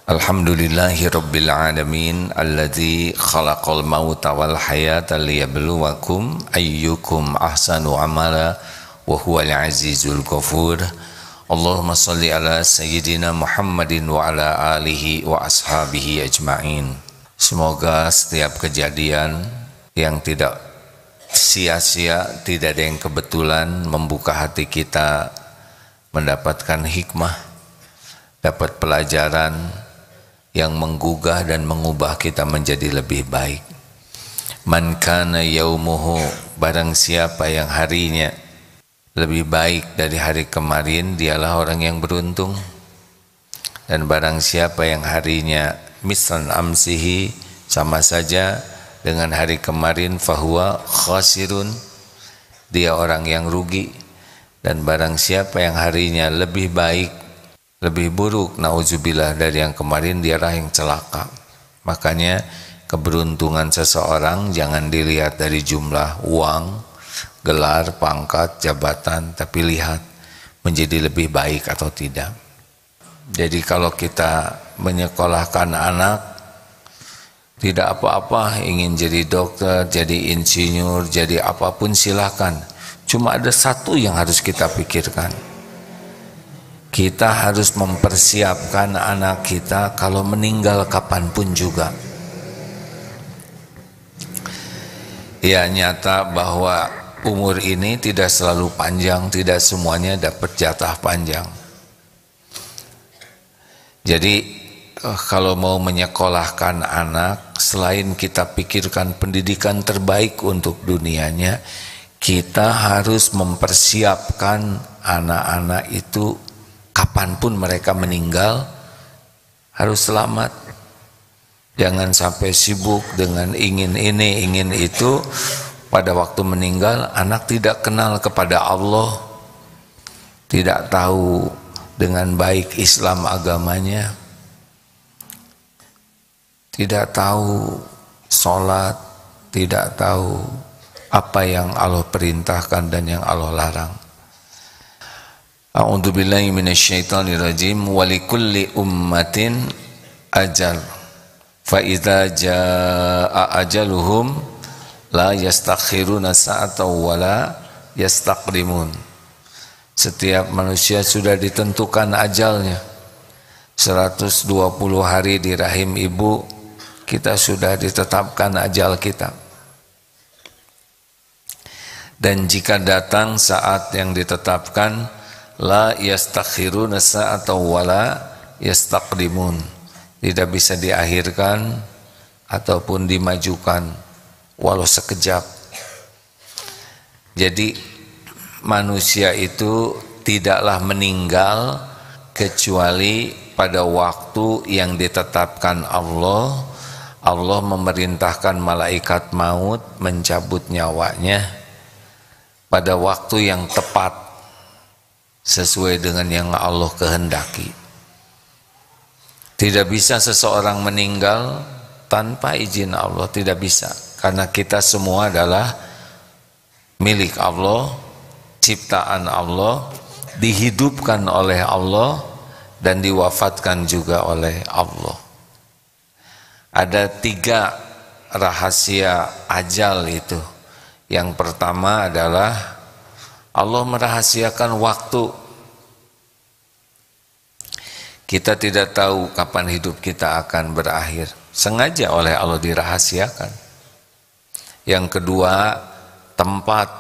Alhamdulillahi Rabbil Alamin Alladzi khalaqal mauta wal hayata liyabluwakum ayyukum ahsanu amala wa huwal azizul ghafur. Allahumma salli ala Sayyidina Muhammadin wa ala alihi wa ashabihi ajma'in. Semoga setiap kejadian yang tidak sia-sia, tidak ada yang kebetulan, membuka hati kita mendapatkan hikmah, dapat pelajaran yang menggugah dan mengubah kita menjadi lebih baik. Man kana yaumuhu, barang siapa yang harinya lebih baik dari hari kemarin, dialah orang yang beruntung. Dan barang siapa yang harinya mislan amsihi, sama saja dengan hari kemarin, fahuwa khasirun, dia orang yang rugi. Dan barang siapa yang harinya lebih baik, lebih buruk, nauzubillah, dari yang kemarin, dialah yang celaka. Makanya keberuntungan seseorang jangan dilihat dari jumlah uang, gelar, pangkat, jabatan, tapi lihat menjadi lebih baik atau tidak. Jadi kalau kita menyekolahkan anak, tidak apa-apa, ingin jadi dokter, jadi insinyur, jadi apapun silahkan. Cuma ada satu yang harus kita pikirkan. Kita harus mempersiapkan anak kita kalau meninggal kapanpun juga. Ya, nyata bahwa umur ini tidak selalu panjang, tidak semuanya dapat jatah panjang. Jadi kalau mau menyekolahkan anak, selain kita pikirkan pendidikan terbaik untuk dunianya, kita harus mempersiapkan anak-anak itu kapanpun mereka meninggal harus selamat. Jangan sampai sibuk dengan ingin ini, ingin itu. Pada waktu meninggal, anak tidak kenal kepada Allah, tidak tahu dengan baik Islam agamanya, tidak tahu sholat, tidak tahu apa yang Allah perintahkan dan yang Allah larang. A'udzubillahi minasyaitonirrajim. Wa likulli ummatin ajal fa idza jaa ajaluhum la yastakhiruna sa'atan wa la yastaqdimun. Setiap manusia sudah ditentukan ajalnya. 120 hari di rahim ibu kita sudah ditetapkan ajal kita. Dan jika datang saat yang ditetapkan, la yastakhiruna sa'atan wala yastaqdimun, tidak bisa diakhirkan ataupun dimajukan walau sekejap. Jadi manusia itu tidaklah meninggal kecuali pada waktu yang ditetapkan Allah. Allah memerintahkan malaikat maut mencabut nyawanya pada waktu yang tepat sesuai dengan yang Allah kehendaki. Tidak bisa seseorang meninggal tanpa izin Allah, tidak bisa. Karena kita semua adalah milik Allah, ciptaan Allah, dihidupkan oleh Allah dan diwafatkan juga oleh Allah. Ada 3 rahasia ajal itu. Yang pertama adalah Allah merahasiakan waktu. Kita tidak tahu kapan hidup kita akan berakhir. Sengaja oleh Allah dirahasiakan. Yang kedua, tempat.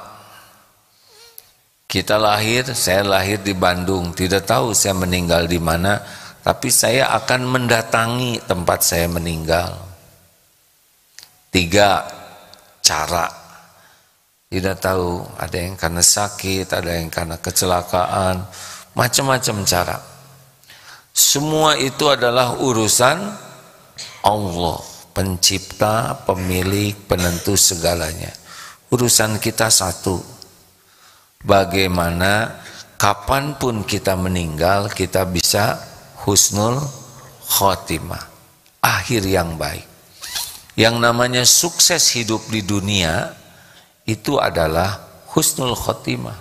Kita lahir, saya lahir di Bandung, tidak tahu saya meninggal di mana, tapi saya akan mendatangi tempat saya meninggal. 3, cara. Tidak tahu, ada yang karena sakit, ada yang karena kecelakaan, macam-macam cara. Semua itu adalah urusan Allah, pencipta, pemilik, penentu segalanya. Urusan kita satu, bagaimana kapanpun kita meninggal, kita bisa husnul khotimah, akhir yang baik. Yang namanya sukses hidup di dunia itu adalah husnul khotimah.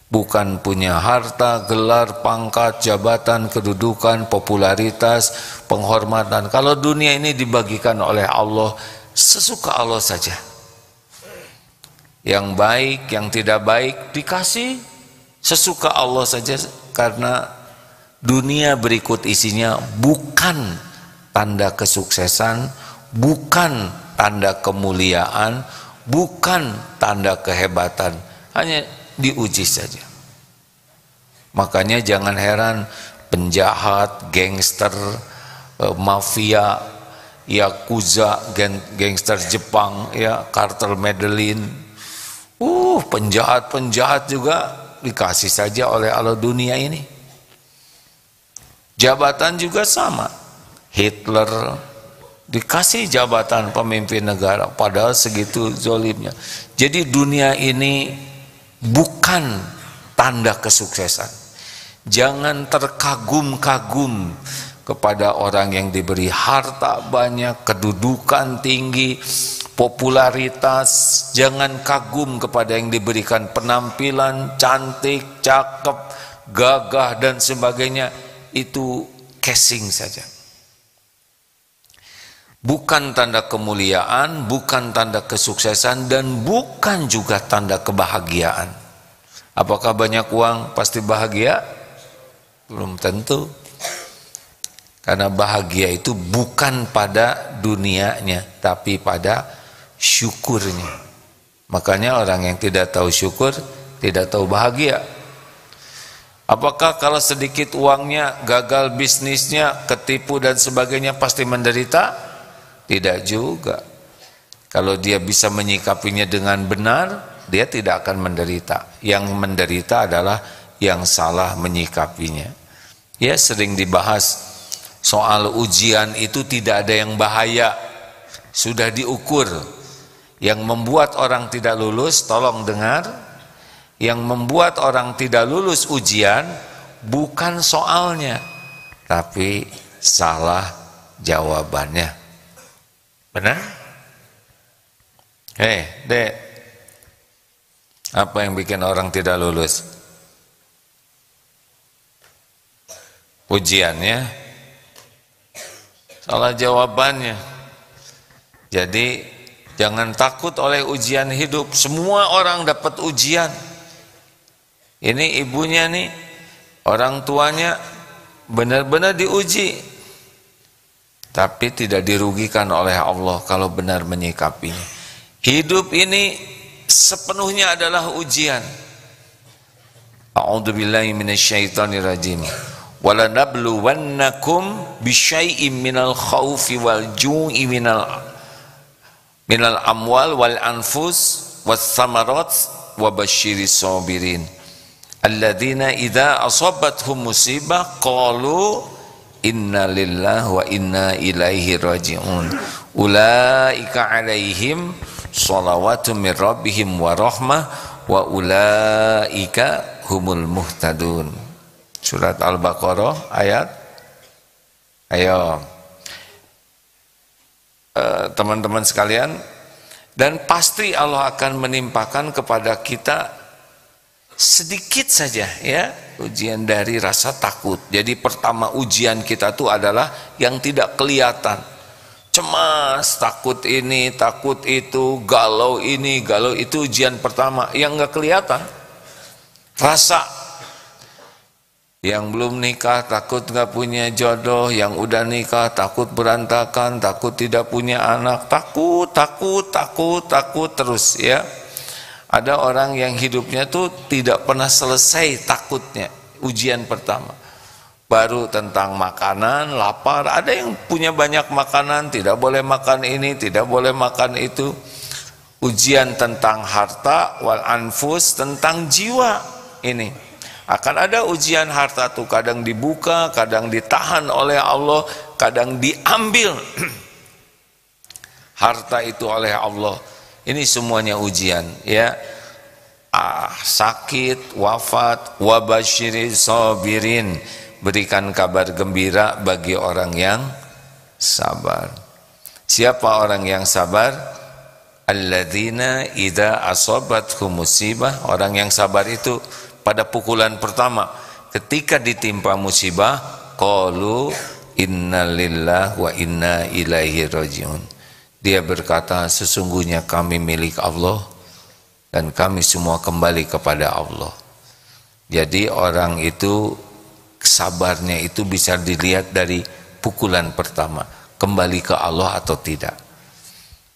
bukan punya harta, gelar, pangkat, jabatan, kedudukan, popularitas, penghormatan. Kalau dunia ini dibagikan oleh Allah, sesuka Allah saja. Yang baik, yang tidak baik dikasih sesuka Allah saja, karena dunia berikut isinya bukan tanda kesuksesan, bukan tanda kemuliaan, bukan tanda kehebatan, hanya diuji saja. Makanya jangan heran penjahat, gangster, mafia, yakuza, gangster Jepang, ya, kartel Medellin, penjahat-penjahat juga dikasih saja oleh Allah dunia ini. Jabatan juga sama. Hitler dikasih jabatan pemimpin negara, padahal segitu zolimnya. Jadi dunia ini bukan tanda kesuksesan. Jangan terkagum-kagum kepada orang yang diberi harta banyak, kedudukan tinggi, popularitas. Jangan kagum kepada yang diberikan penampilan cantik, cakep, gagah dan sebagainya. Itu casing saja. Bukan tanda kemuliaan, bukan tanda kesuksesan, dan bukan juga tanda kebahagiaan. Apakah banyak uang pasti bahagia? Belum tentu. Karena bahagia itu bukan pada dunianya, tapi pada syukurnya. Makanya orang yang tidak tahu syukur tidak tahu bahagia. Apakah kalau sedikit uangnya, gagal bisnisnya, ketipu dan sebagainya pasti menderita? Tidak juga. Kalau dia bisa menyikapinya dengan benar, dia tidak akan menderita. Yang menderita adalah yang salah menyikapinya. Ya, sering dibahas soal ujian itu tidak ada yang bahaya. Sudah diukur. Yang membuat orang tidak lulus, tolong dengar, yang membuat orang tidak lulus ujian bukan soalnya, tapi salah jawabannya. Benar? Dek, apa yang bikin orang tidak lulus? Ujiannya, salah jawabannya. Jadi jangan takut oleh ujian hidup. Semua orang dapat ujian. Ini ibunya nih, orang tuanya benar-benar diuji, tapi tidak dirugikan oleh Allah kalau benar menyikapinya. Hidup ini sepenuhnya adalah ujian. A'udzubillahi minasyaitonirrajim. Wala nabluwannakum bisyai'im minal khaufi wal ju'i minal amwal wal anfus was samarat wa basyiris sabirin. Alladzina idza asabathum musibah qalu inna lillahi wa inna ilaihi raji'un. Ulaika alaihim shalawatu mir rabbihim wa rahmah wa ulaika humul muhtadun. Surat Al-Baqarah ayat, ayo teman-teman sekalian, dan pasti Allah akan menimpakan kepada kita sedikit saja ya ujian dari rasa takut. Jadi pertama ujian kita tuh adalah yang tidak kelihatan. Cemas, takut ini, takut itu, galau ini, galau itu, ujian pertama yang nggak kelihatan. Rasa. Yang belum nikah takut nggak punya jodoh, yang udah nikah takut berantakan, takut tidak punya anak, takut terus ya. Ada orang yang hidupnya tuh tidak pernah selesai takutnya. Ujian pertama baru tentang makanan, lapar. Ada yang punya banyak makanan, tidak boleh makan ini, tidak boleh makan itu. Ujian tentang harta, wal anfus, tentang jiwa. Ini akan ada ujian harta tuh, kadang dibuka, kadang ditahan oleh Allah, kadang diambil harta itu oleh Allah. Ini semuanya ujian ya. Sakit, wafat, wabashiri sabirin, berikan kabar gembira bagi orang yang sabar. Siapa orang yang sabar? Alladzina idza asabathum musibah. Orang yang sabar itu pada pukulan pertama ketika ditimpa musibah, qalu innalillahi wa inna ilaihi rajiun. Dia berkata, sesungguhnya kami milik Allah dan kami semua kembali kepada Allah. Jadi orang itu sabarnya itu bisa dilihat dari pukulan pertama, kembali ke Allah atau tidak.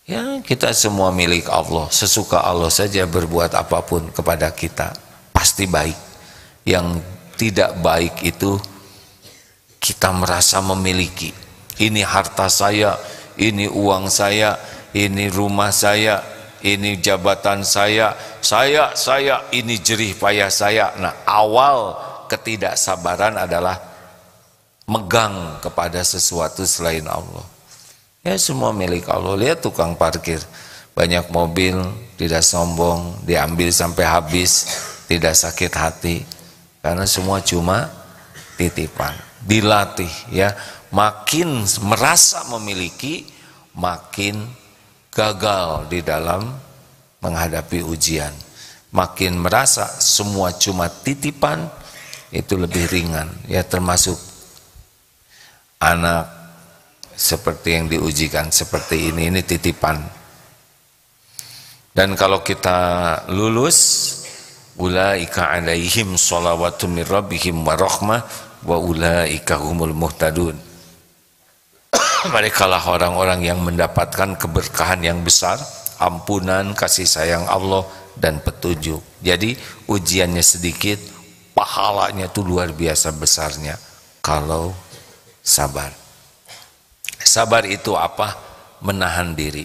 Ya, kita semua milik Allah, sesuka Allah saja berbuat apapun kepada kita pasti baik. Yang tidak baik itu kita merasa memiliki, ini harta saya, ini uang saya, ini rumah saya, ini jabatan saya, ini jerih payah saya. Nah, awal ketidaksabaran adalah megang kepada sesuatu selain Allah. Ya, semua milik Allah. Lihat tukang parkir, banyak mobil, tidak sombong, diambil sampai habis, tidak sakit hati, karena semua cuma titipan. Dilatih, ya, makin merasa memiliki, makin gagal di dalam menghadapi ujian. Makin merasa semua cuma titipan, itu lebih ringan. Ya, termasuk anak seperti yang diujikan seperti ini titipan. Dan kalau kita lulus, ulaika alaihim shalawatu mir rabbihim wa rahmah wa ulaika humul muhtadun. Merekalah orang-orang yang mendapatkan keberkahan yang besar, ampunan, kasih sayang Allah dan petunjuk. Jadi ujiannya sedikit, pahalanya itu luar biasa besarnya kalau sabar. Sabar itu apa? Menahan diri,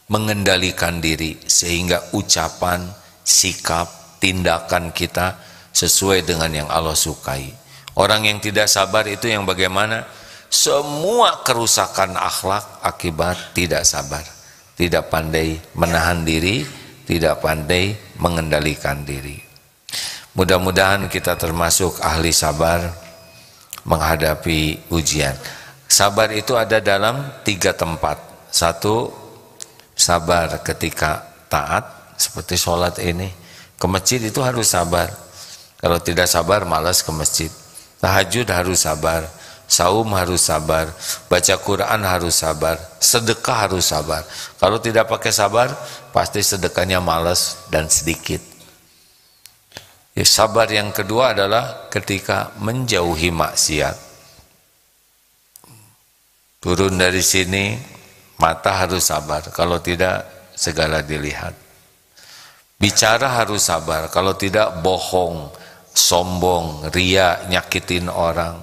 mengendalikan diri sehingga ucapan, sikap, tindakan kita sesuai dengan yang Allah sukai. Orang yang tidak sabar itu yang bagaimana? Semua kerusakan akhlak akibat tidak sabar, tidak pandai menahan diri, tidak pandai mengendalikan diri. Mudah-mudahan kita termasuk ahli sabar menghadapi ujian. Sabar itu ada dalam 3 tempat. 1, sabar ketika taat, seperti sholat ini. Ke masjid itu harus sabar. Kalau tidak sabar malas ke masjid. Tahajud harus sabar, saum harus sabar, baca Quran harus sabar, sedekah harus sabar. Kalau tidak pakai sabar, pasti sedekahnya malas dan sedikit. Ya, sabar yang kedua adalah ketika menjauhi maksiat. Turun dari sini, mata harus sabar, kalau tidak segala dilihat. Bicara harus sabar, kalau tidak bohong, sombong, ria, nyakitin orang.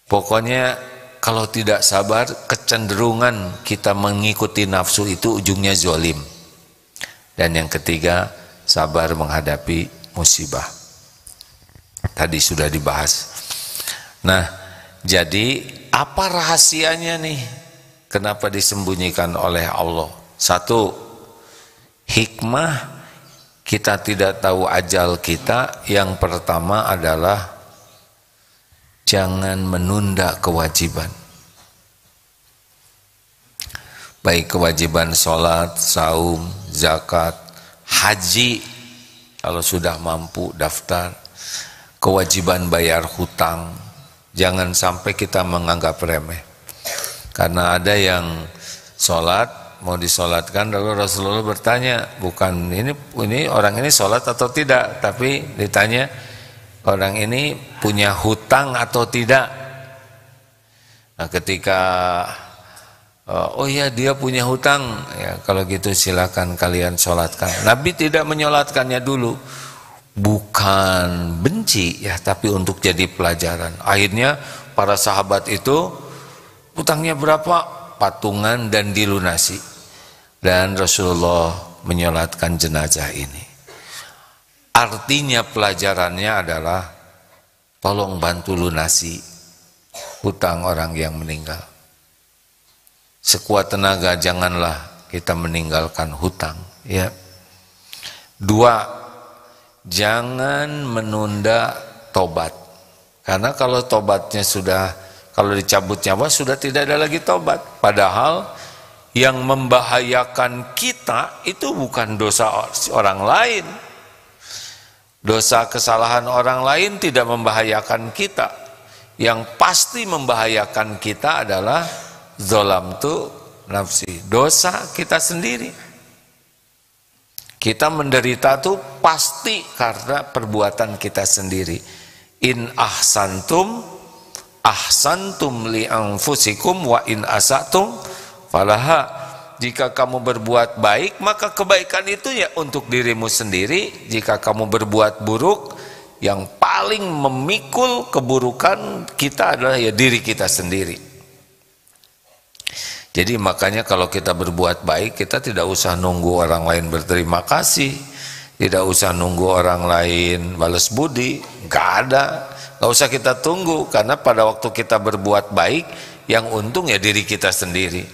Pokoknya kalau tidak sabar, kecenderungan kita mengikuti nafsu itu ujungnya zalim. Dan yang ketiga, sabar menghadapi musibah. Tadi sudah dibahas. Nah, jadi apa rahasianya nih? Kenapa disembunyikan oleh Allah? 1, hikmah kita tidak tahu ajal kita. Yang pertama adalah jangan menunda kewajiban. Baik kewajiban sholat, saum, zakat, haji, kalau sudah mampu daftar. Kewajiban bayar hutang, jangan sampai kita menganggap remeh. Karena ada yang sholat, mau disolatkan, lalu Rasulullah bertanya, bukan ini orang ini sholat atau tidak, tapi ditanya orang ini punya hutang atau tidak. Nah, ketika oh ya dia punya hutang, ya kalau gitu silakan kalian sholatkan. Nabi tidak menyolatkannya dulu, bukan benci ya, tapi untuk jadi pelajaran. Akhirnya para sahabat itu hutangnya berapa? Patungan dan dilunasi, dan Rasulullah menyolatkan jenazah ini. Artinya pelajarannya adalah tolong bantu lunasi hutang orang yang meninggal. Sekuat tenaga janganlah kita meninggalkan hutang, ya. 2, jangan menunda tobat. Karena kalau tobatnya kalau dicabut nyawa sudah tidak ada lagi tobat. Padahal yang membahayakan kita itu bukan dosa orang lain. Dosa kesalahan orang lain tidak membahayakan kita. Yang pasti membahayakan kita adalah zalamtu nafsi, dosa kita sendiri. Kita menderita tuh pasti karena perbuatan kita sendiri. In ahsantum ahsantum li anfusikum wa in asatum falaha. Jika kamu berbuat baik, maka kebaikan itu ya untuk dirimu sendiri. Jika kamu berbuat buruk, yang paling memikul keburukan kita adalah ya diri kita sendiri. Jadi makanya kalau kita berbuat baik, kita tidak usah nunggu orang lain berterima kasih, tidak usah nunggu orang lain balas budi, nggak ada, nggak usah kita tunggu, karena pada waktu kita berbuat baik, yang untung ya diri kita sendiri.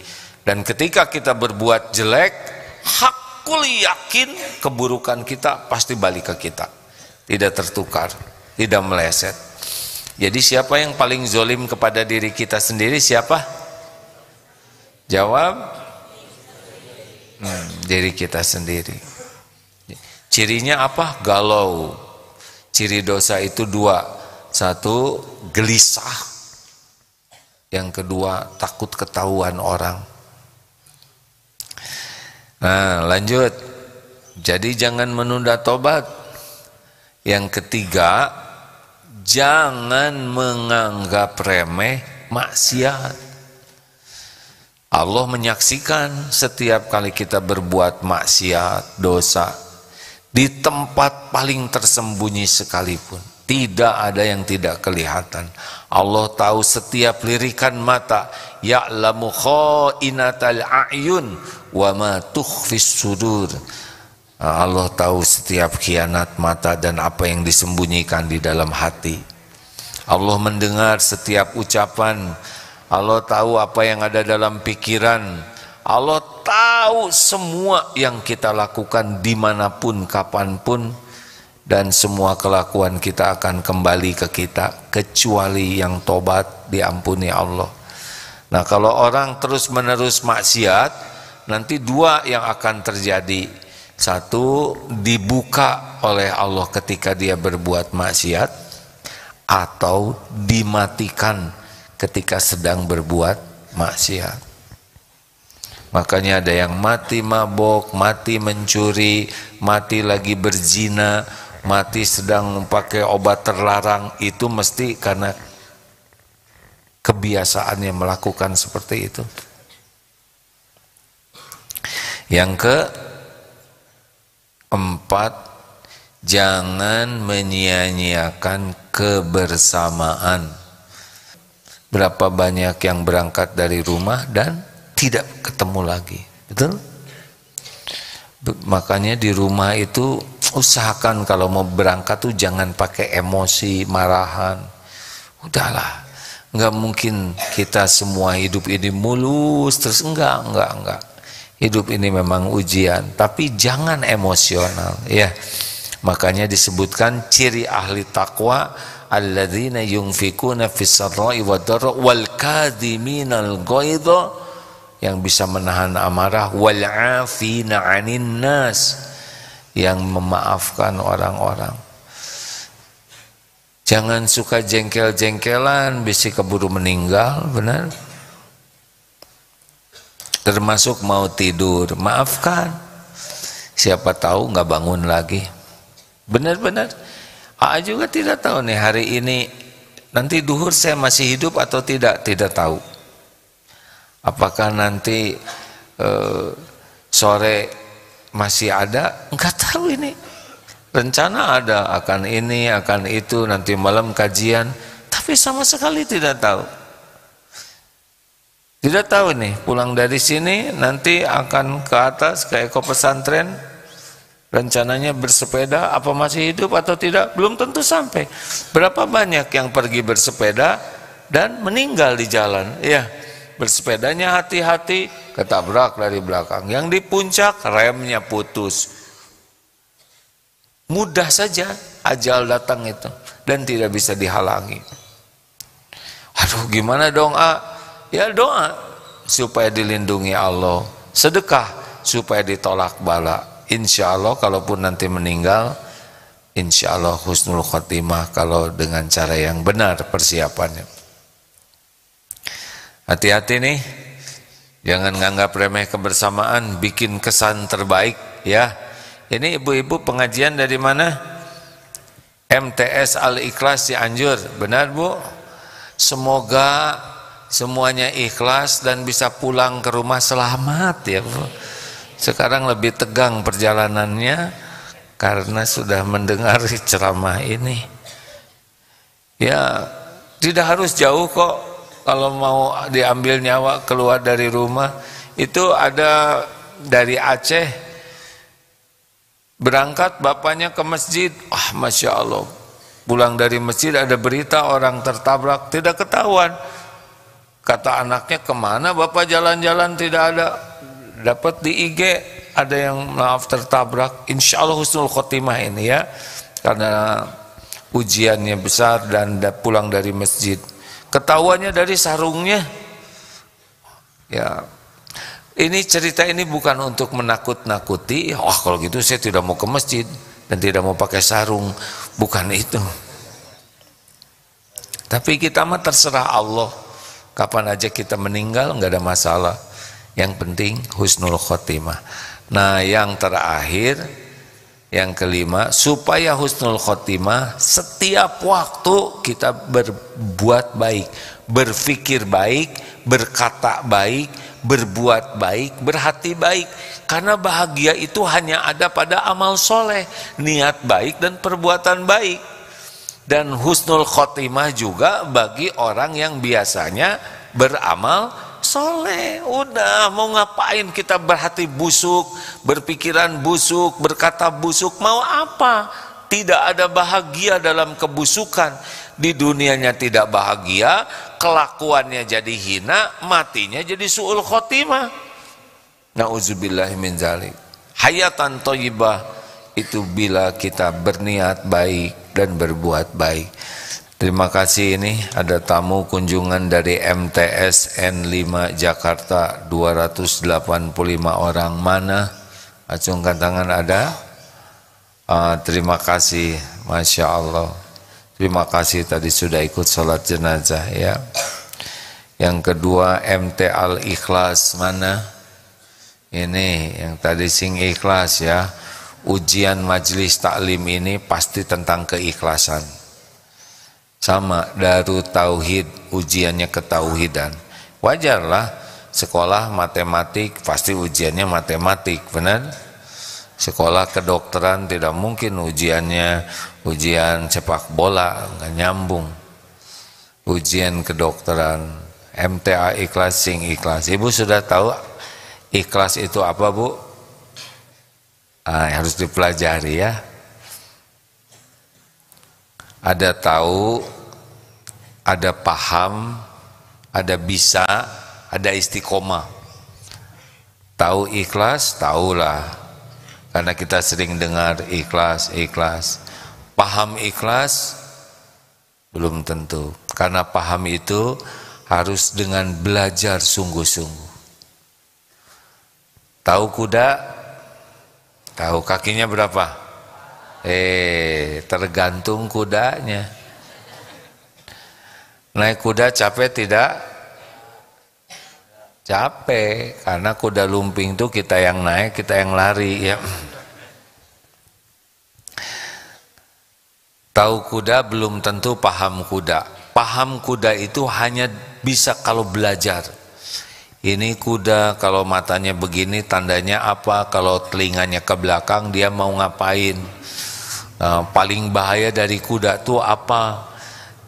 Dan ketika kita berbuat jelek, hakul yakin keburukan kita pasti balik ke kita, tidak tertukar, tidak meleset. Jadi siapa yang paling zolim kepada diri kita sendiri? Siapa? Jawab, diri kita sendiri. Cirinya apa? Galau. Ciri dosa itu dua. Satu, gelisah. Yang kedua, takut ketahuan orang. Nah, lanjut. Jadi jangan menunda tobat. Yang ketiga, jangan menganggap remeh maksiat. Allah menyaksikan setiap kali kita berbuat maksiat, dosa, di tempat paling tersembunyi sekalipun, tidak ada yang tidak kelihatan. Allah tahu setiap lirikan mata, ya'lamu kha'inatal a'yun wa ma tukhfis sudur. Allah tahu setiap khianat mata dan apa yang disembunyikan di dalam hati. Allah mendengar setiap ucapan. Allah tahu apa yang ada dalam pikiran. Allah tahu semua yang kita lakukan dimanapun, kapanpun. Dan semua kelakuan kita akan kembali ke kita, kecuali yang tobat diampuni Allah. Nah, kalau orang terus menerus maksiat, nanti dua yang akan terjadi. Satu, dibuka oleh Allah ketika dia berbuat maksiat, atau dimatikan ketika sedang berbuat maksiat. Makanya ada yang mati mabok, mati mencuri, mati lagi berzina, mati sedang pakai obat terlarang. Itu mesti karena kebiasaannya melakukan seperti itu. Yang keempat, jangan menyia-nyiakan kebersamaan. Berapa banyak yang berangkat dari rumah dan tidak ketemu lagi, betul? Makanya di rumah itu usahakan kalau mau berangkat tuh jangan pakai emosi, marahan. Udahlah, nggak mungkin kita semua hidup ini mulus terus, enggak. Hidup ini memang ujian, tapi jangan emosional, ya. Makanya disebutkan ciri ahli takwa, alladzina yunfikuna fis sarra'i wad-dharra wal kadhiminal ghaidha, yang bisa menahan amarah, wal 'afina 'anil nas, yang memaafkan orang-orang. Jangan suka jengkel-jengkelan, bisa keburu meninggal, benar? Termasuk mau tidur, maafkan. Siapa tahu nggak bangun lagi. Benar-benar. Juga tidak tahu nih hari ini, nanti duhur saya masih hidup atau tidak tahu. Apakah nanti sore masih ada? Enggak tahu ini. Rencana ada, akan ini, akan itu, nanti malam kajian, tapi sama sekali tidak tahu. Tidak tahu nih, pulang dari sini nanti akan ke atas ke Eko Pesantren, rencananya bersepeda, apa masih hidup atau tidak, belum tentu sampai. Berapa banyak yang pergi bersepeda dan meninggal di jalan, ya. Bersepedanya hati-hati, ketabrak dari belakang. Yang di puncak remnya putus. Mudah saja ajal datang itu dan tidak bisa dihalangi. Aduh, gimana dong, Ya doa supaya dilindungi Allah, sedekah supaya ditolak bala. Insya Allah kalaupun nanti meninggal, insya Allah husnul khotimah kalau dengan cara yang benar persiapannya. Hati-hati nih, jangan nganggap remeh kebersamaan, bikin kesan terbaik ya. Ini ibu-ibu pengajian dari mana? MTS Al-Ikhlas Cianjur, benar Bu? Semoga semuanya ikhlas dan bisa pulang ke rumah selamat ya Bu. Sekarang lebih tegang perjalanannya karena sudah mendengar ceramah ini. Ya, tidak harus jauh kok. Kalau mau diambil nyawa keluar dari rumah, itu ada dari Aceh, berangkat bapaknya ke masjid, Masya Allah, pulang dari masjid ada berita orang tertabrak, tidak ketahuan. Kata anaknya, kemana bapak jalan-jalan, tidak ada. Dapat di IG, ada yang maaf tertabrak. Insya Allah husnul khotimah ini ya, karena ujiannya besar dan pulang dari masjid. Ketahuannya dari sarungnya. Ya, ini cerita ini bukan untuk menakut-nakuti. Kalau gitu saya tidak mau ke masjid dan tidak mau pakai sarung. Bukan itu. Tapi kita mah terserah Allah. Kapan aja kita meninggal nggak ada masalah. Yang penting husnul khotimah. Nah, yang terakhir, yang kelima, supaya husnul khotimah, setiap waktu kita berbuat baik, berpikir baik, berkata baik, berbuat baik, berhati baik. Karena bahagia itu hanya ada pada amal soleh, niat baik dan perbuatan baik. Dan husnul khotimah juga bagi orang yang biasanya beramal soleh. Udah, mau ngapain kita berhati busuk, berpikiran busuk, berkata busuk, mau apa? Tidak ada bahagia dalam kebusukan. Di dunianya tidak bahagia, kelakuannya jadi hina, matinya jadi su'ul khotimah. Na'udzubillahi min dzalik. Hayatan thayyibah itu bila kita berniat baik dan berbuat baik. Terima kasih, ini ada tamu kunjungan dari MTS N5 Jakarta 285 orang. Mana? Acungkan tangan, ada? Terima kasih, Masya Allah. Terima kasih tadi sudah ikut sholat jenazah ya. Yang kedua MT Al-Ikhlas, mana? Ini yang tadi sing ikhlas ya. Ujian majelis taklim ini pasti tentang keikhlasan. Sama Darut Tauhid, ujiannya ketauhidan. Wajarlah, sekolah matematik pasti ujiannya matematik, benar? Sekolah kedokteran tidak mungkin ujiannya ujian sepak bola, nggak nyambung. Ujian kedokteran, MTA ikhlas, sing ikhlas. Ibu sudah tahu ikhlas itu apa, Bu? Harus dipelajari ya. Ada tahu, ada paham, ada bisa, ada istiqomah. Tahu ikhlas, tahulah. Karena kita sering dengar ikhlas, ikhlas. Paham ikhlas, belum tentu. Karena paham itu harus dengan belajar sungguh-sungguh. Tahu kuda? Tahu kakinya berapa? Tergantung kudanya. Naik kuda capek tidak? Capek, karena kuda lumping itu kita yang naik, kita yang lari ya. Tahu kuda belum tentu paham kuda. Paham kuda itu hanya bisa kalau belajar. Ini kuda kalau matanya begini tandanya apa, kalau telinganya ke belakang dia mau ngapain. Paling bahaya dari kuda itu apa?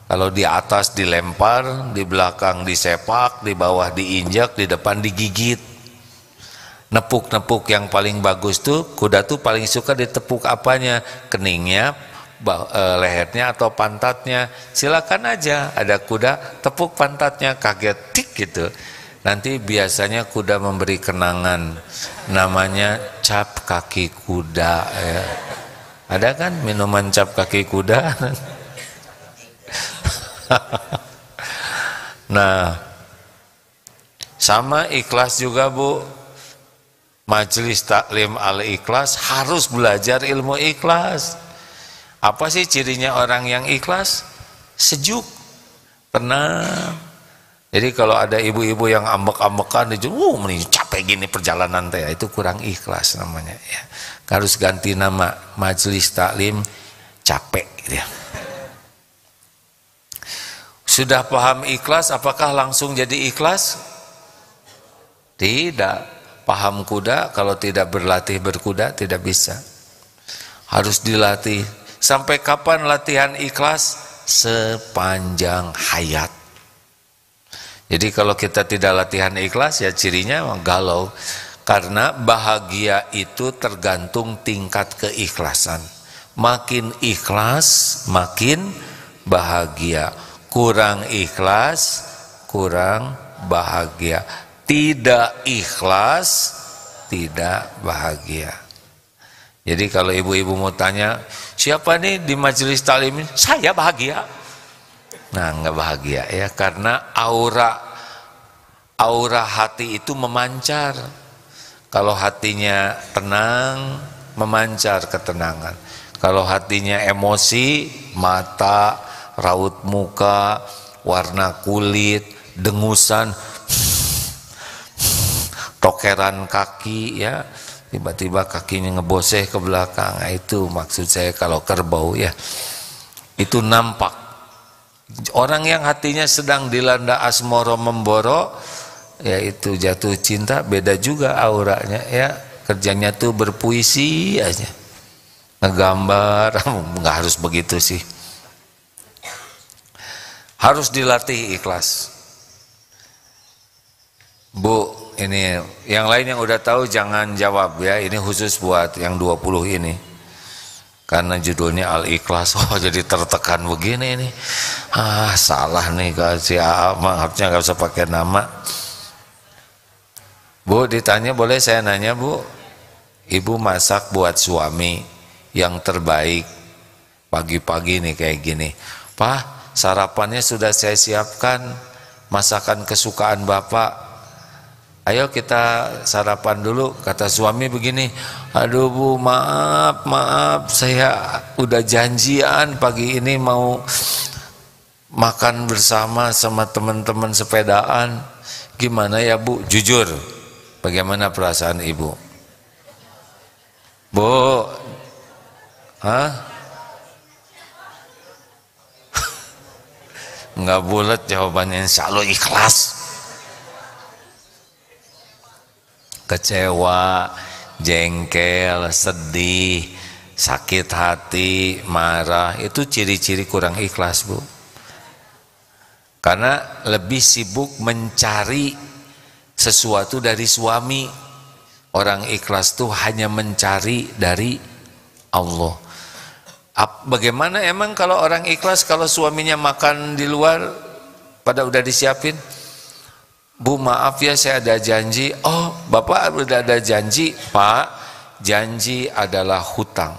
Kalau di atas dilempar, di belakang disepak, di bawah diinjak, di depan digigit. Nepuk-nepuk yang paling bagus tuh, kuda tuh paling suka ditepuk apanya? Keningnya, lehernya atau pantatnya. Silakan aja, ada kuda tepuk pantatnya, kaget tik gitu. Nanti biasanya kuda memberi kenangan, namanya cap kaki kuda ya. Ada kan minuman cap kaki kuda? Nah, sama ikhlas juga, Bu. Majelis taklim Al-Ikhlas harus belajar ilmu ikhlas. Apa sih cirinya orang yang ikhlas? Sejuk, tenang. Jadi kalau ada ibu-ibu yang ambek-ambekan, capek gini perjalanan teh, itu kurang ikhlas namanya. Ya. Harus ganti nama, majelis taklim capek. Ya. Sudah paham ikhlas, apakah langsung jadi ikhlas? Tidak. Paham kuda, kalau tidak berlatih berkuda tidak bisa. Harus dilatih. Sampai kapan latihan ikhlas? Sepanjang hayat. Jadi kalau kita tidak latihan ikhlas, ya cirinya galau. Karena bahagia itu tergantung tingkat keikhlasan. Makin ikhlas, makin bahagia. Kurang ikhlas, kurang bahagia. Tidak ikhlas, tidak bahagia. Jadi kalau ibu-ibu mau tanya, siapa nih di majelis taklim ini? Saya bahagia. Nah, enggak bahagia ya, karena aura hati itu memancar. Kalau hatinya tenang, memancar ketenangan. Kalau hatinya emosi, mata, raut muka, warna kulit, dengusan, tokeran kaki ya, tiba-tiba kakinya ngeboseh ke belakang. Nah, itu maksud saya kalau kerbau ya. Itu nampak. Orang yang hatinya sedang dilanda asmoro memboro, yaitu jatuh cinta, beda juga auranya ya. Kerjanya tuh berpuisi aja, ngegambar. Nggak harus begitu sih, harus dilatih ikhlas. Bu, ini yang lain yang udah tahu jangan jawab ya, ini khusus buat yang 20 ini. Karena judulnya Al-Ikhlas, jadi tertekan begini nih. Salah nih si AA, harusnya nggak usah pakai nama. Bu, ditanya boleh saya nanya Bu? Ibu masak buat suami yang terbaik pagi-pagi nih kayak gini. Pak, sarapannya sudah saya siapkan, masakan kesukaan Bapak. Ayo kita sarapan dulu. Kata suami begini, aduh Bu, maaf, saya udah janjian pagi ini mau makan bersama sama teman-teman sepedaan. Gimana ya Bu? Jujur, bagaimana perasaan ibu? Bu, nggak bulat jawabannya, insya Allah ikhlas. Kecewa, jengkel, sedih, sakit hati, marah, itu ciri-ciri kurang ikhlas Bu. Karena lebih sibuk mencari sesuatu dari suami. Orang ikhlas tuh hanya mencari dari Allah. Bagaimana emang kalau orang ikhlas kalau suaminya makan di luar pada udah disiapin? Bu, maaf ya saya ada janji. Oh, Bapak udah ada janji. Pak, janji adalah hutang.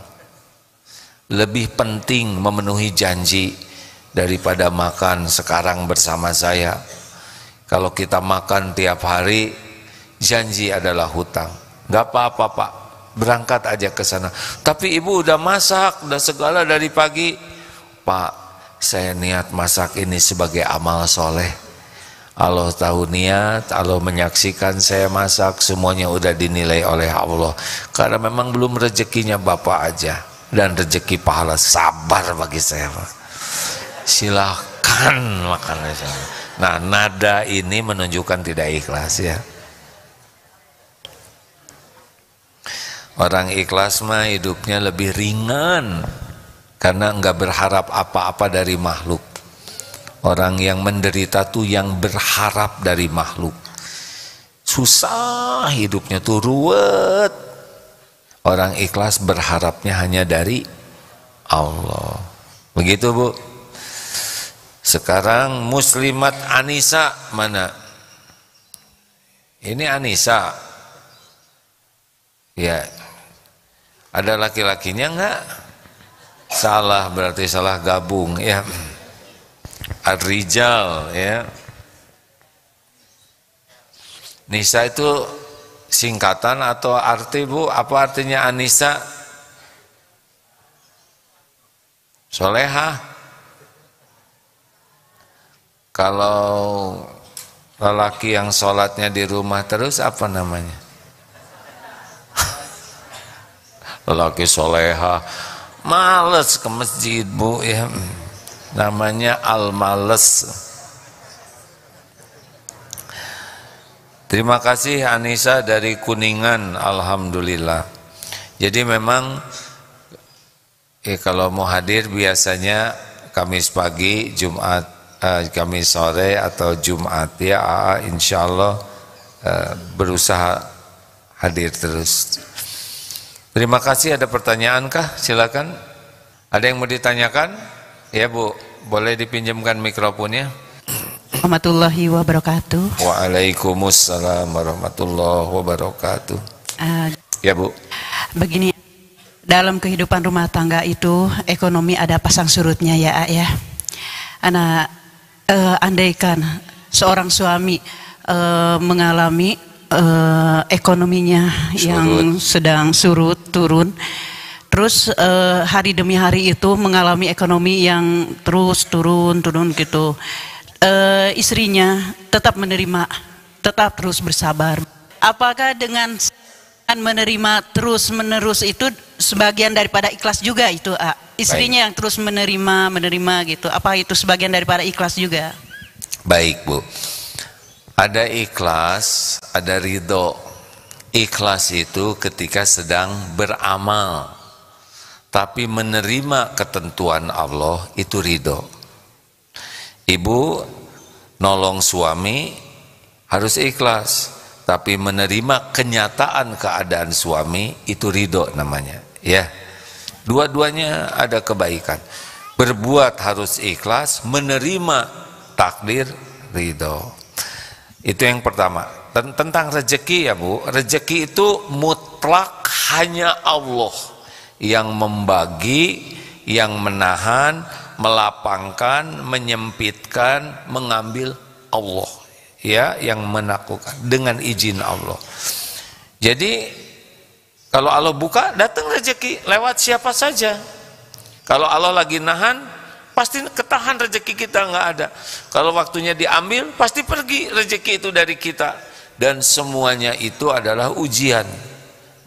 Lebih penting memenuhi janji daripada makan sekarang bersama saya. Kalau kita makan tiap hari, janji adalah hutang. Gak apa-apa Pak, berangkat aja ke sana. Tapi ibu udah masak, udah segala dari pagi. Pak, saya niat masak ini sebagai amal soleh. Allah tahu niat, Allah menyaksikan saya masak, semuanya udah dinilai oleh Allah. Karena memang belum rezekinya Bapak aja, dan rezeki pahala sabar bagi saya Pak. Silahkan makan aja. Nah, nada ini menunjukkan tidak ikhlas ya. Orang ikhlas mah hidupnya lebih ringan, karena enggak berharap apa-apa dari makhluk. Orang yang menderita tuh yang berharap dari makhluk. Susah hidupnya tuh ruwet. Orang ikhlas berharapnya hanya dari Allah. Begitu Bu. Sekarang Muslimat Anissa mana? Ini Anissa. Ya. Ada laki-lakinya enggak? Salah, berarti salah gabung ya. Ar-Rijal ya. Nisa itu singkatan atau arti Bu? Apa artinya Anissa? solehah. Kalau lelaki yang sholatnya di rumah terus apa namanya? Lelaki soleha, males ke masjid bu ya, namanya al-males. Terima kasih Anissa dari Kuningan, alhamdulillah. Jadi memang kalau mau hadir biasanya Kamis pagi, Jumat, Kamis sore atau Jumat ya, insya Allah berusaha hadir terus. Terima kasih. Ada pertanyaan kah? Silakan. Ada yang mau ditanyakan? Ya Bu, boleh dipinjamkan mikrofonnya. Warahmatullahi wabarakatuh. Waalaikumsalam warahmatullahi wabarakatuh. Ya Bu. Begini, dalam kehidupan rumah tangga itu ekonomi ada pasang surutnya ya ya. Andaikan seorang suami mengalami ekonominya yang sedang surut turun, terus hari demi hari itu mengalami ekonomi yang terus turun gitu. Istrinya tetap menerima, tetap terus bersabar. Apakah dengan menerima terus menerus itu sebagian daripada ikhlas juga itu? Istrinya yang terus menerima gitu, apa itu sebagian daripada ikhlas juga? Baik Bu, ada ikhlas, ada ridho. Ikhlas itu ketika sedang beramal, tapi menerima ketentuan Allah itu ridho. Ibu nolong suami harus ikhlas, tapi menerima kenyataan keadaan suami itu ridho namanya. Ya, dua-duanya ada kebaikan. Berbuat harus ikhlas, menerima takdir ridho. Itu yang pertama. Tentang rezeki ya Bu, rezeki itu mutlak hanya Allah yang membagi, yang menahan, melapangkan, menyempitkan, mengambil Allah ya, yang menaklukkan dengan izin Allah. Jadi kalau Allah buka, datang rezeki lewat siapa saja. Kalau Allah lagi nahan, pasti ketahan rezeki kita nggak ada. Kalau waktunya diambil, pasti pergi rezeki itu dari kita. Dan semuanya itu adalah ujian.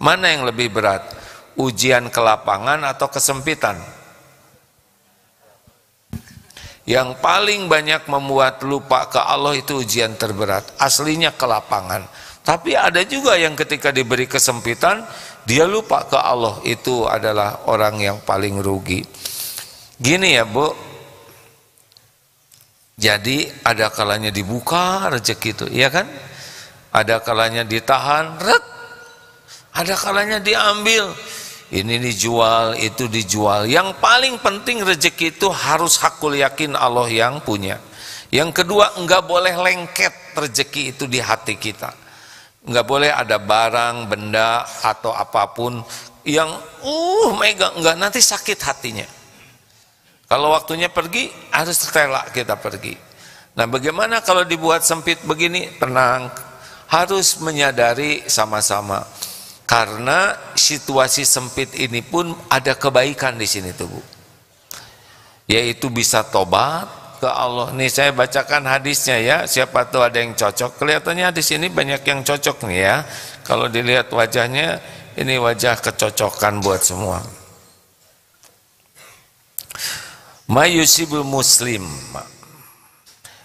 Mana yang lebih berat? Ujian kelapangan atau kesempitan? Yang paling banyak membuat lupa ke Allah itu ujian terberat. Aslinya kelapangan. Tapi ada juga yang ketika diberi kesempitan, dia lupa ke Allah. Itu adalah orang yang paling rugi. Gini ya Bu, jadi ada kalanya dibuka rezeki itu, iya kan? Ada kalanya ditahan, ada kalanya diambil. Ini dijual, itu dijual. Yang paling penting rezeki itu harus hakul yakin Allah yang punya. Yang kedua, enggak boleh lengket rezeki itu di hati kita. Enggak boleh ada barang, benda atau apapun yang megang, enggak, nanti sakit hatinya. Kalau waktunya pergi, harus rela kita pergi. Nah, bagaimana kalau dibuat sempit begini? Tenang, harus menyadari sama-sama. Karena situasi sempit ini pun ada kebaikan di sini tuh Bu. Yaitu bisa tobat ke Allah. Nih saya bacakan hadisnya ya, siapa tahu ada yang cocok. Kelihatannya di sini banyak yang cocok nih ya. Kalau dilihat wajahnya, ini wajah kecocokan buat semua. Mayusibul muslim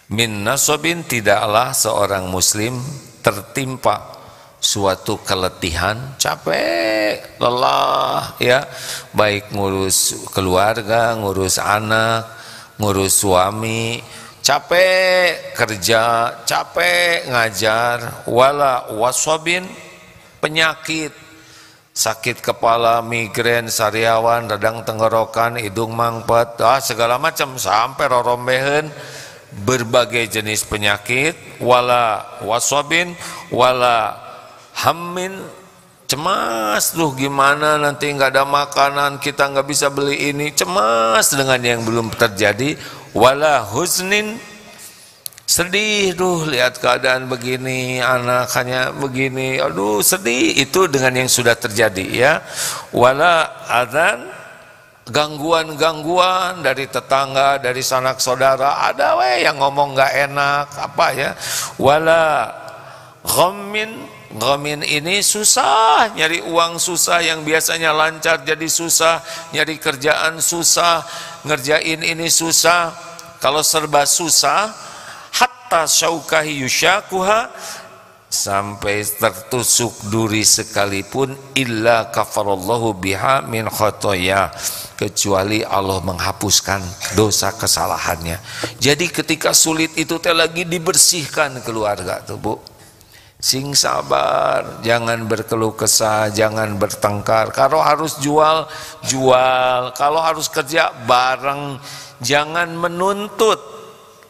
min nasobin, tidaklah seorang muslim tertimpa suatu keletihan, capek, lelah ya, baik ngurus keluarga, ngurus anak, ngurus suami, capek kerja, capek ngajar, wala waswabin, penyakit, sakit kepala, migrain, sariawan, radang tenggorokan, hidung mangpet, segala macam sampai rorombehen, berbagai jenis penyakit, wala waswabin, wala hammin, cemas, gimana nanti nggak ada makanan, kita nggak bisa beli ini, cemas dengan yang belum terjadi, wala huznin, sedih, lihat keadaan begini, anak hanya begini, aduh sedih, itu dengan yang sudah terjadi ya, wala adzan, gangguan-gangguan dari tetangga, dari sanak saudara, ada yang ngomong nggak enak apa ya. Wala ghamin ini susah, nyari uang susah, yang biasanya lancar jadi susah, nyari kerjaan susah, ngerjain ini susah. Kalau serba susah, hatta syaukahi yusyakuha, sampai tertusuk duri sekalipun, illa kafarallahu biha min khotoya, kecuali Allah menghapuskan dosa kesalahannya. Jadi ketika sulit itu teh lagi dibersihkan keluarga tuh Bu. Sing sabar, jangan berkeluh kesah, jangan bertengkar. Kalau harus jual, jual. Kalau harus kerja, bareng. Jangan menuntut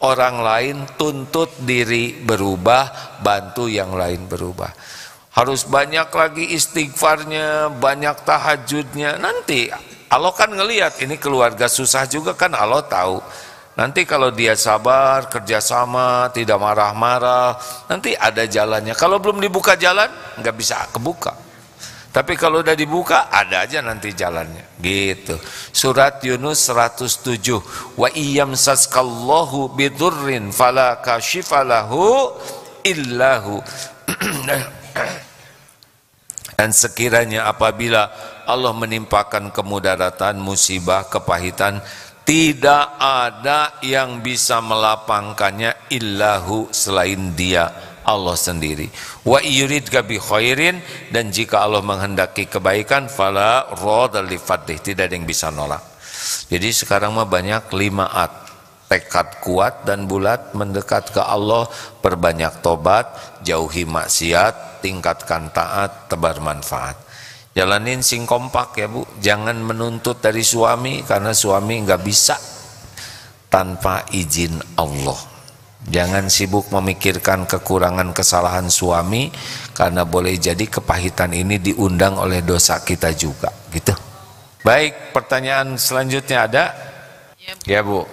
orang lain, tuntut diri berubah, bantu yang lain berubah. Harus banyak lagi istighfarnya, banyak tahajudnya. Nanti Allah kan ngelihat ini keluarga susah juga kan, Allah tahu. Nanti kalau dia sabar, kerjasama, tidak marah-marah, nanti ada jalannya. Kalau belum dibuka jalan, nggak bisa kebuka. Tapi kalau udah dibuka, ada aja nanti jalannya. Gitu. Surat Yunus 107. Wa iyamsaskallahu bidurrin fala kashifalahu illahu. Dan sekiranya apabila Allah menimpakan kemudaratan, musibah, kepahitan, tidak ada yang bisa melapangkannya illahu, selain Dia, Allah sendiri. Wa yuridka bi khairin, dan jika Allah menghendaki kebaikan, fala radha li fadlih, tidak ada yang bisa nolak. Jadi sekarang mah banyak 5 tekad kuat dan bulat mendekat ke Allah, perbanyak tobat, jauhi maksiat, tingkatkan taat, tebar manfaat. Jalanin sing kompak ya Bu, jangan menuntut dari suami, karena suami nggak bisa tanpa izin Allah. Jangan sibuk memikirkan kekurangan kesalahan suami, karena boleh jadi kepahitan ini diundang oleh dosa kita juga, gitu. Baik, pertanyaan selanjutnya ada? Ya Bu,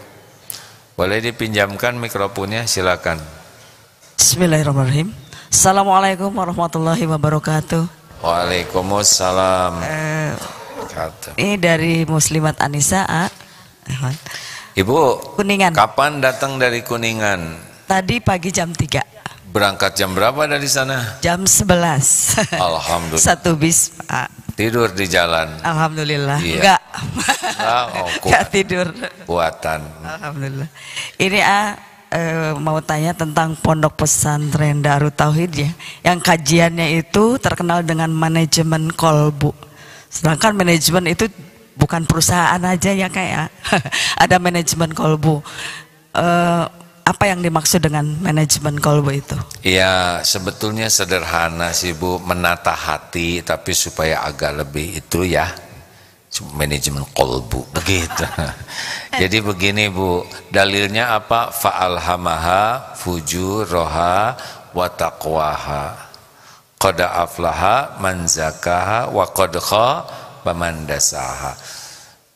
boleh dipinjamkan mikrofonnya, silakan. Bismillahirrahmanirrahim. Assalamualaikum warahmatullahi wabarakatuh. Waalaikumsalam. Ini dari Muslimat Anissa. Ibu, Kuningan. kapan datang dari Kuningan? Tadi pagi jam 3. Berangkat jam berapa dari sana? Jam 11. Alhamdulillah. 1 bis, Pak. Tidur di jalan? Alhamdulillah. Iya. Enggak. Enggak tidur. Buatan. Alhamdulillah. Ini mau tanya tentang Pondok Pesantren Darut Tauhid ya, yang kajiannya itu terkenal dengan manajemen kolbu. Sedangkan manajemen itu bukan perusahaan aja ya kayak ada manajemen kolbu. Apa yang dimaksud dengan manajemen kolbu itu? Ya sebetulnya sederhana sih Bu, menata hati, tapi supaya agak lebih itu ya, manajemen kolbu begitu. Jadi begini Bu, dalilnya apa? Fa'alhamaha fujuraha wa taqwaha, qad aflaha man zakaha wa qad khaba man dasaha.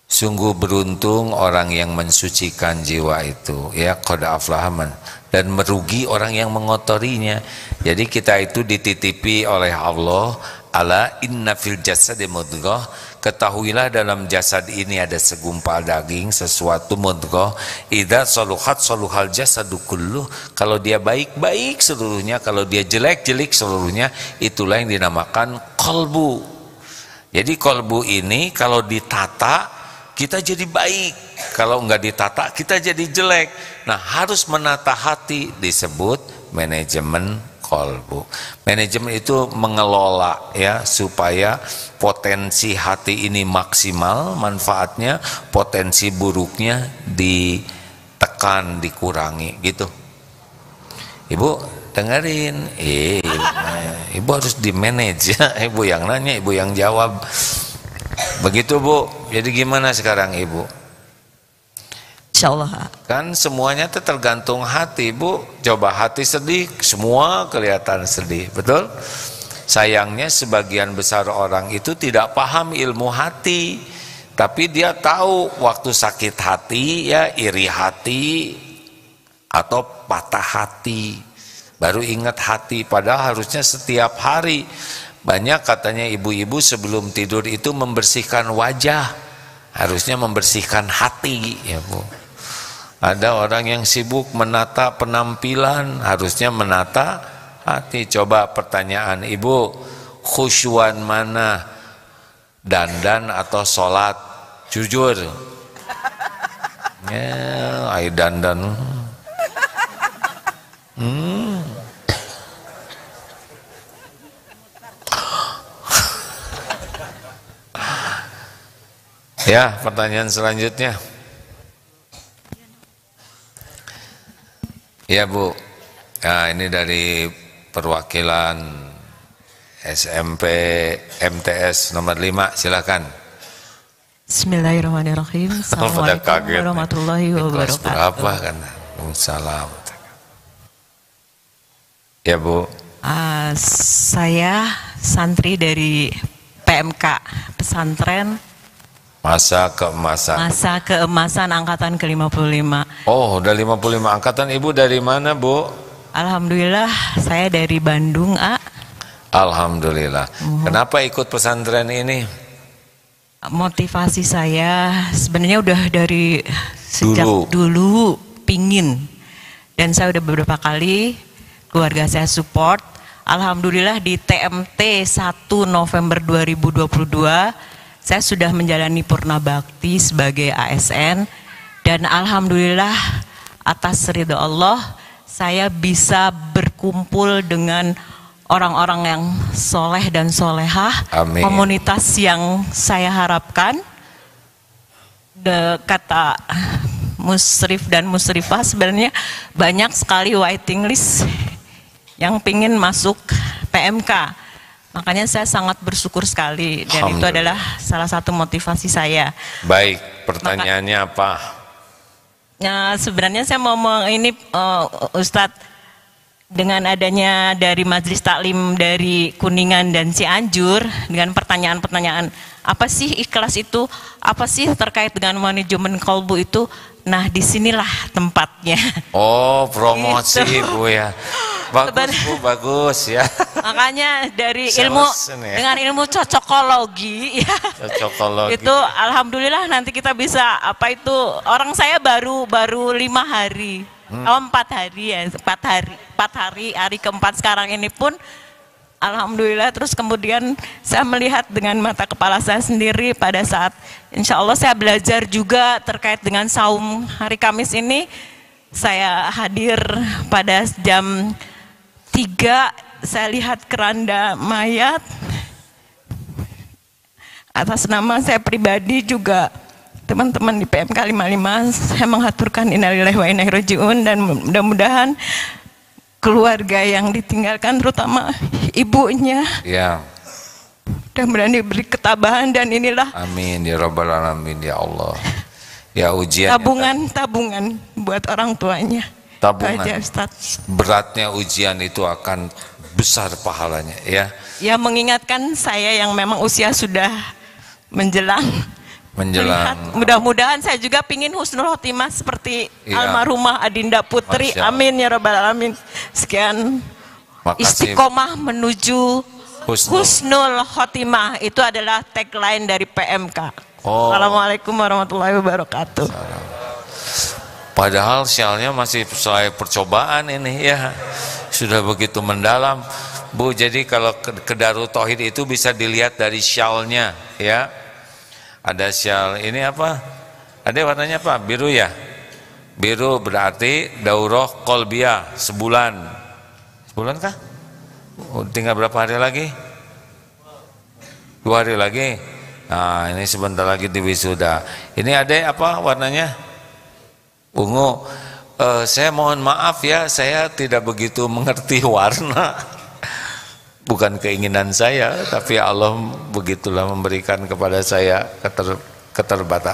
Sungguh beruntung orang yang mensucikan jiwa itu, ya, qad aflaha man, dan merugi orang yang mengotorinya. Jadi kita itu dititipi oleh Allah, ala inna fil jasadi mudghah, ketahuilah dalam jasad ini ada segumpal daging, sesuatu mudghah, idza saluhat saluhal jasadu kulluh, kalau dia baik-baik seluruhnya, kalau dia jelek-jelek seluruhnya. Itulah yang dinamakan kolbu. Jadi kolbu ini kalau ditata kita jadi baik, kalau enggak ditata kita jadi jelek. Nah, harus menata hati, disebut manajemen kolbu. Manajemen itu mengelola ya, supaya potensi hati ini maksimal manfaatnya, potensi buruknya ditekan, dikurangi gitu. Ibu dengerin, ibu harus di manage ya. Ibu yang nanya, ibu yang jawab. Begitu Bu. Jadi gimana sekarang Ibu? Insyaallah. Kan semuanya itu tergantung hati Bu. Coba hati sedih, semua kelihatan sedih, betul? Sayangnya sebagian besar orang itu tidak paham ilmu hati, tapi dia tahu waktu sakit hati ya, iri hati atau patah hati, baru ingat hati, padahal harusnya setiap hari. Banyak katanya ibu-ibu sebelum tidur itu membersihkan wajah. harusnya membersihkan hati ya Bu. Ada orang yang sibuk menata penampilan, harusnya menata hati. Coba pertanyaan Ibu, khusyuan mana, dandan atau sholat? Jujur. Ya, ayo dandan. Ya, pertanyaan selanjutnya. Ya Bu, nah, ini dari perwakilan SMP MTS nomor 5, silakan. Bismillahirrahmanirrahim. Assalamualaikum warahmatullahi Kelas wabarakatuh. berapa kan? Salam. Ya Bu. Saya santri dari PMK Pesantren Masa keemasan. Masa Keemasan angkatan ke-55. Oh, udah 55 angkatan. Ibu dari mana, Bu? Alhamdulillah saya dari Bandung, A. Alhamdulillah. Kenapa ikut pesantren ini? Motivasi saya sebenarnya udah dari sejak dulu pingin. Dan saya udah beberapa kali keluarga saya support. Alhamdulillah di TMT 1 November 2022 saya sudah menjalani purna bakti sebagai ASN, dan alhamdulillah atas ridho Allah saya bisa berkumpul dengan orang-orang yang soleh dan solehah. Amin. Komunitas yang saya harapkan. Kata musrif dan musrifah, sebenarnya banyak sekali waiting list yang pingin masuk PMK. Makanya saya sangat bersyukur sekali, dan itu adalah salah satu motivasi saya. Baik, pertanyaannya apa? Nah, sebenarnya saya mau ini Ustadz, dengan adanya dari Majelis Taklim dari Kuningan dan Cianjur, dengan pertanyaan-pertanyaan apa sih ikhlas itu, apa sih terkait dengan manajemen kolbu itu, nah disinilah tempatnya. Oh, promosi Gitu. Bu ya. Bagus Bu, bagus ya. Makanya dari ilmu dengan ilmu cocokologi ya. Cocokologi. Itu alhamdulillah nanti kita bisa apa itu, orang saya baru 5 hari. 4 hari ya, 4 hari, hari keempat sekarang ini pun alhamdulillah. Terus kemudian saya melihat dengan mata kepala saya sendiri pada saat insya Allah saya belajar juga terkait dengan saum hari Kamis ini. Saya hadir pada jam 3, saya lihat keranda mayat. Atas nama saya pribadi juga teman-teman di PMK 55, saya mengaturkan innalillahi wa inna ilaihi rajiun, dan mudah-mudahan keluarga yang ditinggalkan terutama ibunya Ya. mudah-mudahan diberi ketabahan, dan inilah Amin ya rabbal alamin ya Allah. Ya ujian. tabungan buat orang tuanya. Tabungan. Aja, Ustaz. Beratnya ujian itu akan besar pahalanya ya. Ya, mengingatkan saya yang memang usia sudah menjelang. Melihat, mudah-mudahan saya juga pingin husnul khotimah seperti almarhumah Adinda Putri. Amin ya rabbal alamin. Sekian. Istiqomah menuju husnul khotimah itu adalah tagline dari PMK. Assalamualaikum warahmatullahi wabarakatuh. Padahal sialnya masih selai percobaan ini ya. Sudah begitu mendalam Bu. Jadi kalau ke Darut Tauhid itu bisa dilihat dari syalnya ya. Ada syal ini apa? Ada warnanya apa? Biru ya. Biru berarti daurah qalbiyah sebulan. Sebulan kah? Tinggal berapa hari lagi? 2 hari lagi. Nah, ini sebentar lagi di wisuda. Ini ada apa warnanya? Ungu. Saya mohon maaf ya, saya tidak begitu mengerti warna. Bukan keinginan saya, tapi Allah begitulah memberikan kepada saya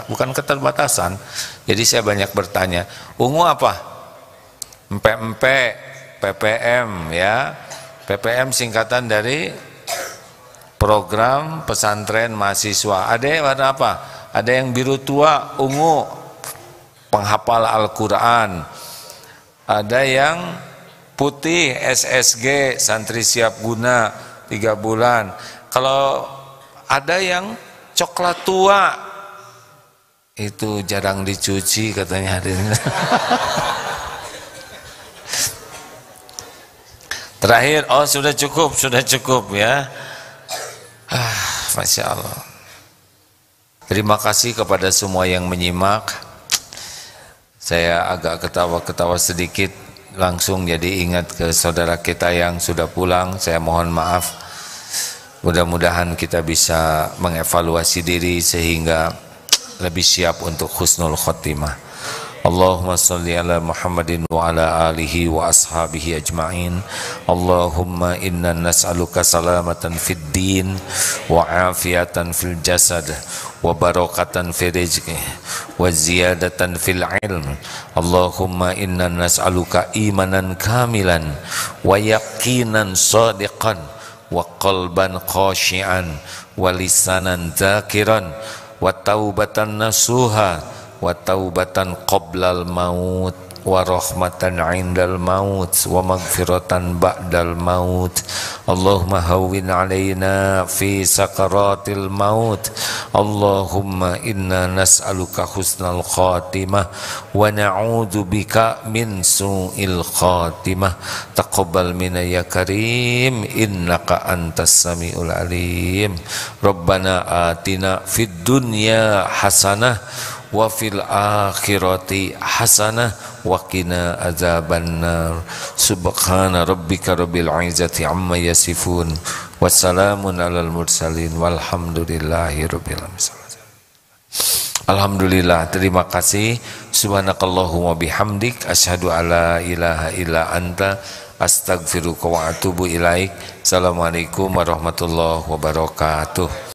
bukan keterbatasan. Jadi saya banyak bertanya. Ungu apa? Empek-empek, PPM ya. PPM singkatan dari Program Pesantren Mahasiswa. Ada warna apa? Ada yang biru tua, ungu, penghafal Al-Quran. Ada yang putih, SSG, santri siap guna 3 bulan. Kalau ada yang coklat tua, itu jarang dicuci katanya hari ini. Terakhir, oh sudah cukup ya. Masya Allah. Terima kasih kepada semua yang menyimak. Saya agak ketawa-ketawa sedikit, langsung jadi ingat ke saudara kita yang sudah pulang. Saya mohon maaf. Mudah-mudahan kita bisa mengevaluasi diri sehingga lebih siap untuk husnul khotimah. Allahumma salli ala Muhammadin wa ala alihi wa ashabihi ajma'in. Allahumma inna nas'aluka salamatan fid din wa afiatan fil jasad wa barakatan fil rizqi wa ziyadatan fil ilm. Allahumma inna nas'aluka imanan kamilan wa yaqinan sadiqan wa qalban khashi'an wa lisanan dzakiran wa taubatan nasuha wa taubatan qoblal maut wa rahmatan indal maut wa maghfiratan ba'dal maut. Allahumma hawwin alaina fi sakaratil maut. Allahumma inna nas'aluka husnal khatimah wa na'udzu bika min su'il khatimah. Taqabbal minna ya karim innaka antas samiul alim. Rabbana atina fid dunya hasanah wa fil akhirati hasanah wa qina adzabannar. Subhana rabbika rabbil izzati amma yasifun wa salamun alal mursalin walhamdulillahi rabbil alamin. Alhamdulillah, terima kasih. Subhanakallahumma bihamdik asyhadu alla ilaha illa anta astaghfiruka wa atubu ilaik. Assalamualaikum warahmatullahi wabarakatuh.